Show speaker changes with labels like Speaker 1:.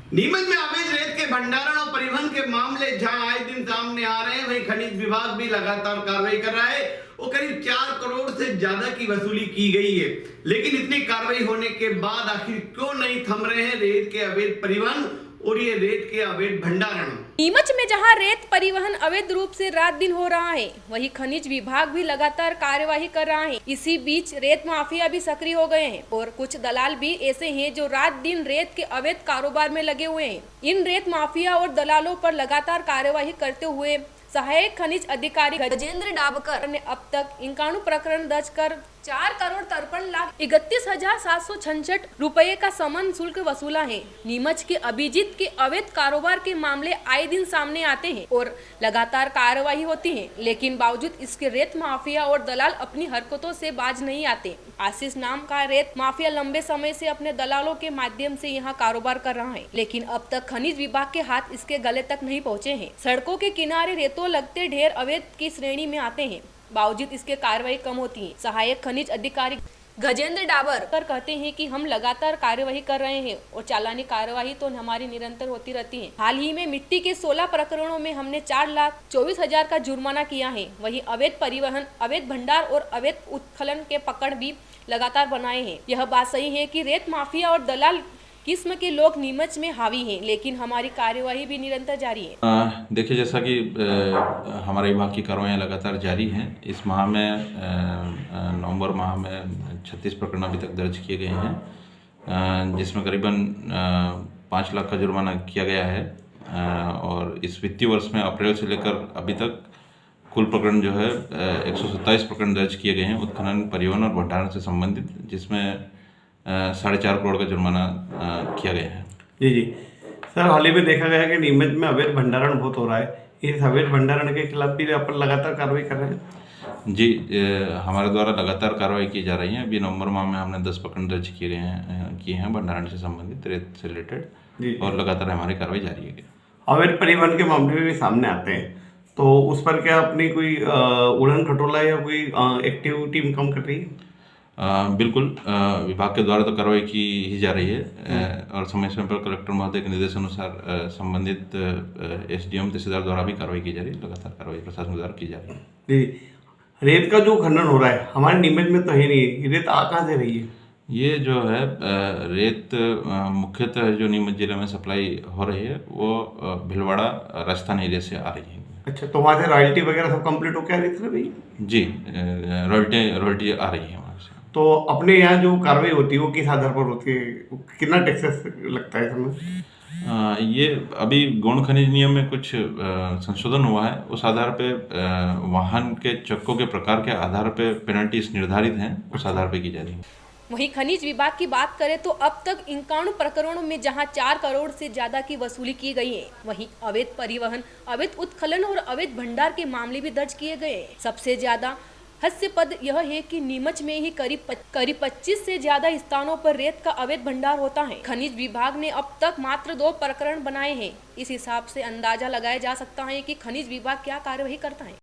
Speaker 1: नीमच में अवैध रेत के भंडारण और परिवहन के मामले जहां आए दिन सामने आ रहे हैं, वहीं खनिज विभाग भी लगातार कार्रवाई कर रहा है और करीब 4 करोड़ से ज्यादा की वसूली की गई है। लेकिन इतनी कार्रवाई होने के बाद आखिर क्यों नहीं थम रहे हैं रेत के अवैध परिवहन और ये रेत के अवैध भंडारण।
Speaker 2: नीमच में जहां रेत परिवहन अवैध रूप से रात दिन हो रहा है, वहीं खनिज विभाग भी लगातार कार्यवाही कर रहा है। इसी बीच रेत माफिया भी सक्रिय हो गए हैं और कुछ दलाल भी ऐसे हैं जो रात दिन रेत के अवैध कारोबार में लगे हुए हैं। इन रेत माफिया और दलालों पर लगातार कार्यवाही करते हुए सहायक खनिज अधिकारी गजेंद्र डाबकर ने अब तक 51 प्रकरण दर्ज कर 4,53,31,766 रुपए का समन शुल्क वसूला है। नीमच के अभिजीत के अवैध कारोबार के मामले आए दिन सामने आते हैं और लगातार कार्रवाई होती है, लेकिन बावजूद इसके रेत माफिया और दलाल अपनी हरकतों से बाज नहीं आते। आशीष नाम का रेत माफिया लंबे समय से अपने दलालों के माध्यम से यहाँ कारोबार कर रहा है, लेकिन अब तक खनिज विभाग के हाथ इसके गले तक नहीं पहुँचे हैं। सड़कों के किनारे रेतों लगते ढेर अवैध की श्रेणी में आते हैं, बावजूद इसके कार्रवाई कम होती है। सहायक खनिज अधिकारी गजेंद्र डाबकर कहते हैं कि हम लगातार कार्यवाही कर रहे हैं और चालानी कार्यवाही तो हमारी निरंतर होती रहती है। हाल ही में मिट्टी के 16 प्रकरणों में हमने 4,24,000 का जुर्माना किया है। वहीं अवैध परिवहन, अवैध भंडार और अवैध उत्खनन के पकड़ भी लगातार बनाए हैं। यह बात सही है कि रेत माफिया और दलाल किस्म के लोग नीमच में हावी हैं, लेकिन हमारी कार्यवाही भी निरंतर जारी है।
Speaker 3: देखिए, जैसा कि हमारे विभाग की कार्रवाइयाँ लगातार जारी हैं। इस माह में नवंबर माह में 36 प्रकरण अभी तक दर्ज किए गए हैं, जिसमें करीबन 5 लाख का जुर्माना किया गया है। और इस वित्तीय वर्ष में अप्रैल से लेकर अभी तक कुल प्रकरण जो है 127 प्रकरण दर्ज किए गए हैं उत्खनन, परिवहन और भंडारण से संबंधित, जिसमें 4.5 करोड़ का जुर्माना किया गया है।
Speaker 4: जी जी सर, हाल ही में देखा गया है कि नीमच में अवैध भंडारण बहुत हो रहा है। इस अवैध भंडारण के खिलाफ भी आप लगातार कार्रवाई कर रहे हैं?
Speaker 3: जी, हमारे द्वारा लगातार कार्रवाई की जा रही है। अभी नवंबर माह में हमने 10 प्रकरण दर्ज किए हैं भंडारण से संबंधित, रेत से रिलेटेड, और लगातार हमारी कार्रवाई जारी है।
Speaker 4: अवैध परिवहन के मामले भी सामने आते हैं, तो उस पर क्या अपनी कोई उड़न खटोला या कोई एक्टिव टीम काम कर रही है?
Speaker 3: बिल्कुल, विभाग के द्वारा तो कार्रवाई की ही जा रही है और समय समय पर कलेक्टर महोदय के निर्देशानुसार संबंधित एसडीएम तहसीलदार द्वारा भी कार्रवाई की जा रही है। लगातार कार्रवाई प्रशासन द्वारा की जा रही है।
Speaker 4: जी, रेत का जो खनन हो रहा है हमारे नीमच में तो है नहीं, रेत कहाँ से रही है?
Speaker 3: ये जो है रेत मुख्यतः जो नीमच जिले में सप्लाई हो रही है वो भीलवाड़ा राजस्थान एरिया से आ रही है।
Speaker 4: अच्छा, तो वहाँ से रॉयल्टी वगैरह सब कंप्लीट हो क्या रेत से भाई? जी,
Speaker 3: रॉयल्टी आ रही है वहाँ से।
Speaker 4: तो अपने यहाँ जो कार्रवाई होती है वो किस आधार पर होती है? कितना टैक्सेस लगता है इसमें?
Speaker 3: ये अभी गौण खनिज नियम में कुछ संशोधन हुआ है। उस आधार पे वाहन के चक्कों के प्रकार के आधार पे पेनल्टीज निर्धारित हैं, उस आधार पे की जा रही है।
Speaker 2: वहीं खनिज विभाग की बात करें तो अब तक 51 प्रकरणों में जहां 4 करोड़ से ज्यादा की वसूली की गई है, वहीं अवैध परिवहन, अवैध उत्खनन और अवैध भंडार के मामले भी दर्ज किए गए हैं। सबसे ज्यादा हास्यास्पद यह है कि नीमच में ही करीब 25 से ज्यादा स्थानों पर रेत का अवैध भंडार होता है। खनिज विभाग ने अब तक मात्र 2 प्रकरण बनाए हैं। इस हिसाब से अंदाजा लगाया जा सकता है कि खनिज विभाग क्या कार्यवाही करता है।